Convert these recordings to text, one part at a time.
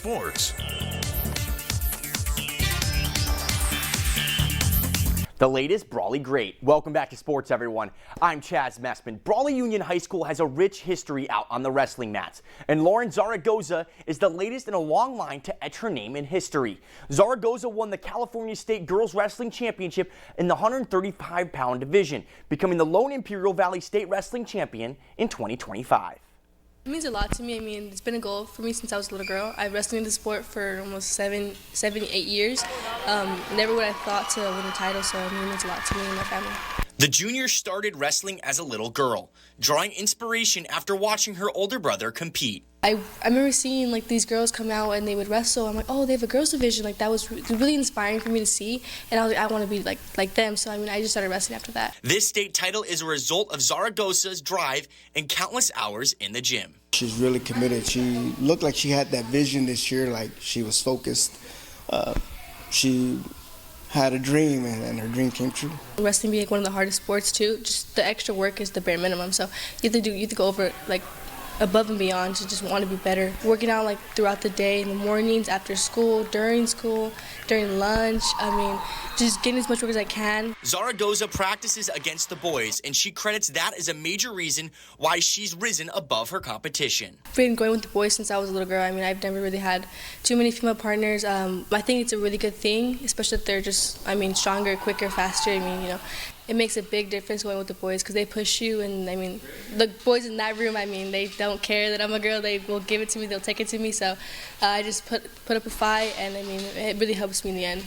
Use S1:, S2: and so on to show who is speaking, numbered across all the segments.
S1: Sports.
S2: The latest Brawley great. Welcome back to sports, everyone. I'm Chaz Messman. Brawley Union High School has a rich history out on the wrestling mats, and Lauren Zaragoza is the latest in a long line to etch her name in history. Zaragoza won the California State Girls Wrestling Championship in the 135-pound division, becoming the lone Imperial Valley State Wrestling Champion in 2025.
S3: It means a lot to me. I mean, it's been a goal for me since I was a little girl. I've wrestled in the sport for almost 8 years. Never would I thought to win a title, so it means a lot to me and my family.
S2: The junior started wrestling as a little girl, drawing inspiration after watching her older brother compete.
S3: I remember seeing like these girls come out and they would wrestle. I'm like, oh, they have a girls division. Like that was really inspiring for me to see, and I was like, I want to be like them. So I mean, I just started wrestling after that.
S2: This state title is a result of Zaragoza's drive and countless hours in the gym.
S4: She's really committed. She looked like she had that vision this year, like she was focused. She had a dream, and her dream came true.
S3: Wrestling being one of the hardest sports too, just the extra work is the bare minimum. So you have to go over like above and beyond to just want to be better. Working out like throughout the day, in the mornings, after school, during lunch. I mean, just getting as much work as I can.
S2: Zaragoza practices against the boys, and she credits that as a major reason why she's risen above her competition.
S3: I've been going with the boys since I was a little girl. I mean, I've never really had too many female partners. I think it's a really good thing, especially if they're just, I mean, stronger, quicker, faster. I mean, you know, it makes a big difference going with the boys because they push you, and I mean, the boys in that room, I mean, they don't care that I'm a girl. They will give it to me. They'll take it to me. So I just put up a fight, and I mean, it really helps me in the end.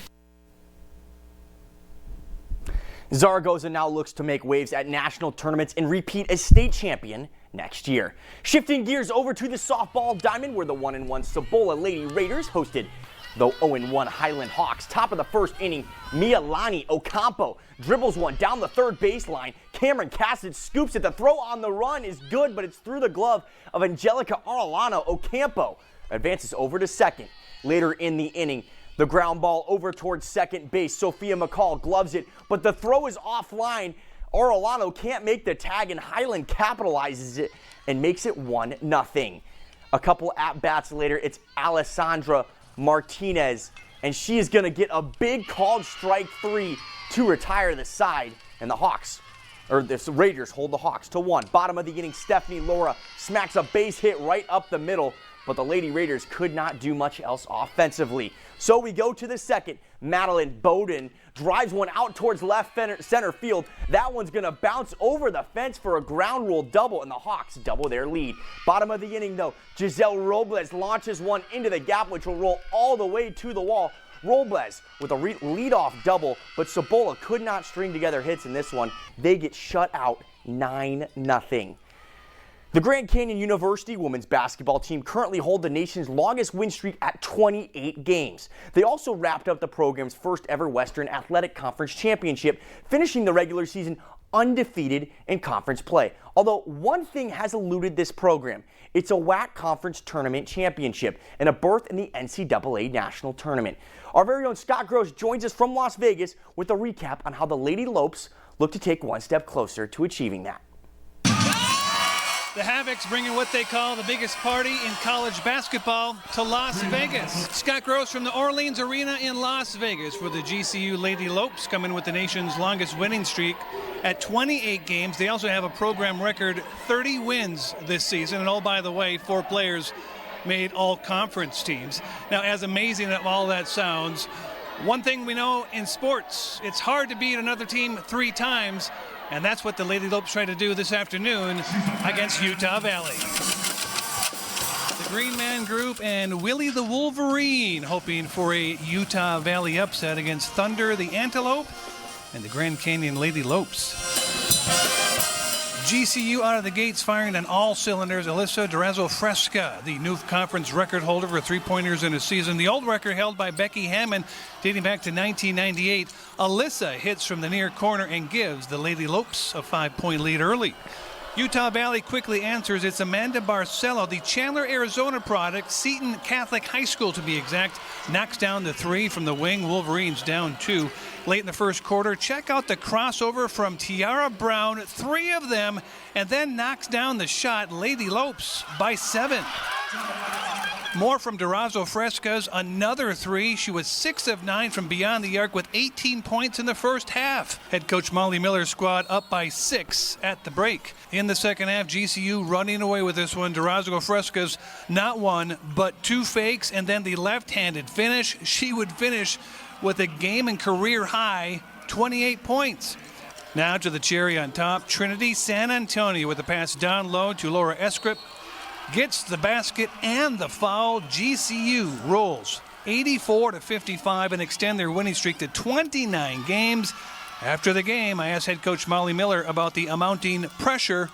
S2: Zaragoza now looks to make waves at national tournaments and repeat as state champion next year. Shifting gears over to the softball diamond, where the 1-1 Cibola Lady Raiders hosted the 0-1 Highland Hawks. Top of the first inning, Mialani Ocampo dribbles one down the third baseline. Cameron Cassidy scoops it. The throw on the run is good, but it's through the glove of Angelica Arellano. Ocampo advances over to second. Later in the inning, the ground ball over towards second base. Sophia McCall gloves it, but the throw is offline. Arellano can't make the tag, and Highland capitalizes it and makes it 1-0. A couple at-bats later, it's Alessandra Martinez, and she is going to get a big called strike 3 to retire the side, and the Raiders hold the Hawks to 1. Bottom of the inning, Stephanie Laura smacks a base hit right up the middle, but the Lady Raiders could not do much else offensively. So we go to the second. Madeline Bowden drives one out towards left center field. That one's going to bounce over the fence for a ground rule double, and the Hawks double their lead. Bottom of the inning, though, Giselle Robles launches one into the gap, which will roll all the way to the wall. Robles with a leadoff double, but Cibola could not string together hits in this one. They get shut out 9-0. The Grand Canyon University women's basketball team currently hold the nation's longest win streak at 28 games. They also wrapped up the program's first ever Western Athletic Conference championship, finishing the regular season undefeated in conference play. Although one thing has eluded this program, it's a WAC Conference Tournament championship and a berth in the NCAA National Tournament. Our very own Scott Gross joins us from Las Vegas with a recap on how the Lady Lopes look to take one step closer to achieving that.
S5: The Havocs bringing what they call the biggest party in college basketball to Las Vegas. Scott Gross from the Orleans Arena in Las Vegas for the GCU Lady Lopes, coming with the nation's longest winning streak at 28 games. They also have a program record 30 wins this season. And oh, by the way, 4 players made all conference teams. Now, as amazing as all that sounds, one thing we know in sports, it's hard to beat another team 3 times. And that's what the Lady Lopes try to do this afternoon against Utah Valley. The Green Man Group and Willie the Wolverine hoping for a Utah Valley upset against Thunder the Antelope and the Grand Canyon Lady Lopes. GCU out of the gates firing on all cylinders. Alyssa Durazo-Fresca, the new conference record holder for three-pointers in a season. The old record held by Becky Hammond dating back to 1998. Alyssa hits from the near corner and gives the Lady Lopes a 5-point lead early. Utah Valley quickly answers. It's Amanda Barcelo, the Chandler, Arizona product, Seton Catholic High School to be exact, knocks down the 3 from the wing. Wolverines down 2 late in the first quarter. Check out the crossover from Tiara Brown, 3 of them, and then knocks down the shot. Lady Lopes by 7. More from Durazo Fresca's another three. She was 6 of 9 from beyond the arc with 18 points in the first half. Head coach Molly Miller's squad up by 6 at the break. In the second half, GCU running away with this one. Durazo Fresca's not one, but 2 fakes, and then the left-handed finish. She would finish with a game and career high 28 points. Now to the cherry on top, Trinity San Antonio with a pass down low to Laura Escrip. Gets the basket and the foul. GCU rolls 84-55 and extend their winning streak to 29 games. After the game, I asked head coach Molly Miller about the amounting pressure,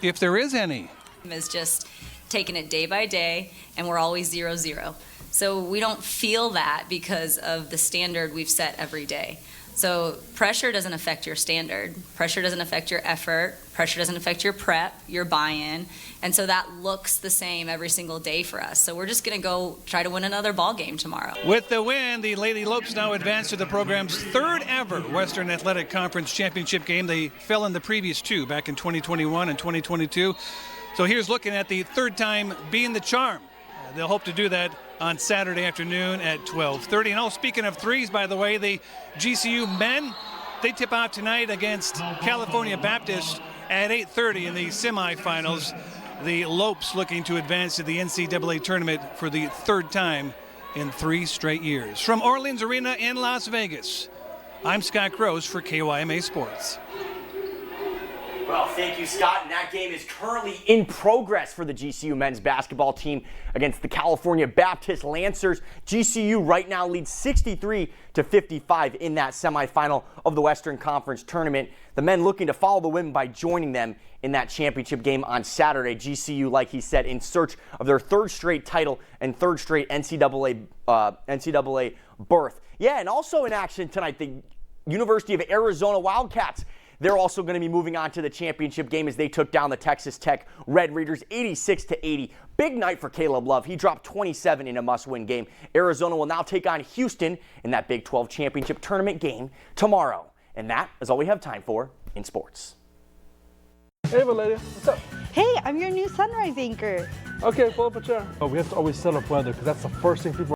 S5: if there is any.
S1: Is just taking it day by day, and we're always 0-0. So we don't feel that because of the standard we've set every day. So pressure doesn't affect your standard. Pressure doesn't affect your effort. Pressure doesn't affect your prep, your buy-in. And so that looks the same every single day for us. So we're just going to go try to win another ball game tomorrow.
S5: With the win, the Lady Lopes now advance to the program's third ever Western Athletic Conference Championship game. They fell in the previous 2 back in 2021 and 2022. So here's looking at the third time being the charm. They'll hope to do that on Saturday afternoon at 12:30. And speaking of threes, by the way, the GCU men, they tip out tonight against California Baptist at 8:30 in the semifinals. The Lopes looking to advance to the NCAA tournament for the third time in 3 straight years. From Orleans Arena in Las Vegas, I'm Scott Gross for KYMA Sports.
S2: Well, thank you, Scott. And that game is currently in progress for the GCU men's basketball team against the California Baptist Lancers. GCU right now leads 63-55 in that semifinal of the Western Conference tournament. The men looking to follow the win by joining them in that championship game on Saturday. GCU, like he said, in search of their 3rd straight title and 3rd straight NCAA berth. Yeah, and also in action tonight, the University of Arizona Wildcats. They're also going to be moving on to the championship game as they took down the Texas Tech Red Raiders 86-80. Big night for Caleb Love. He dropped 27 in a must-win game. Arizona will now take on Houston in that Big 12 championship tournament game tomorrow. And that is all we have time for in sports.
S6: Hey, Valeria, what's up?
S7: Hey, I'm your new sunrise anchor.
S6: Okay, pull up a chair. Oh, we have to always set up weather because that's the first thing people